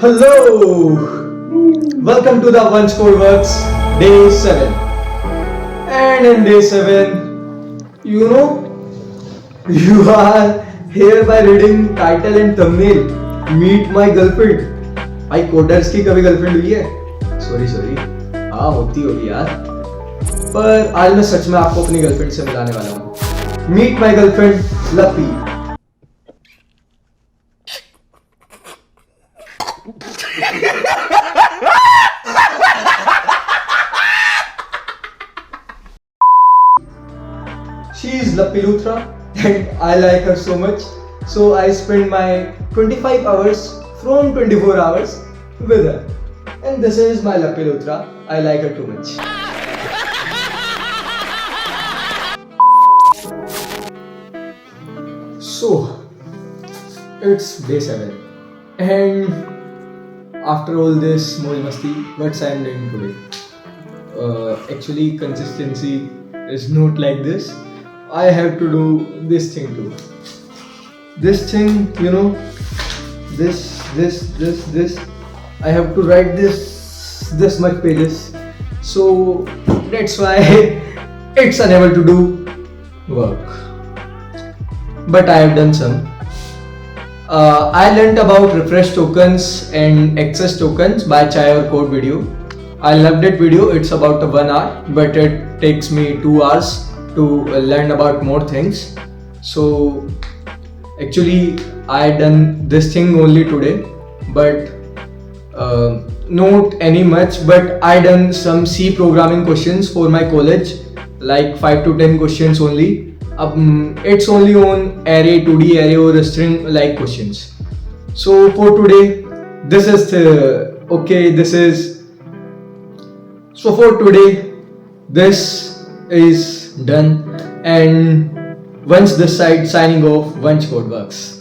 Hello! Welcome to the Vansh Works Day 7. And in Day 7, you are here by reading title and thumbnail. Meet my girlfriend. भाई coders की कभी girlfriend हुई है? Sorry हाँ होती होगी यार, पर आज मैं सच में आपको अपनी गर्लफ्रेंड से मिलाने वाला हूँ. Meet my girlfriend Lappi. She is Lappi Luthra and I like her so much. So I spend my 25 hours from 24 hours with her. And this is my Lappi Luthra. I like her too much. So, it's day 7. And after all this moj masti, what I am doing today? Actually, consistency is not like this. I have to do this thing too. This thing, this. I have to write this much pages. So that's why it's unable to do work. But I have done some. I learned about refresh tokens and access tokens by Chai or Code video. I loved that video. It's about 1 hour, but it takes me 2 hours to learn about more things. So actually I done this thing only today, but not any much, but I done some C programming questions for my college, like 5 to 10 questions only. It's only on array, 2D array or string like questions. So for today, for today, this is done, and once this side signing off, Vansh Code Works.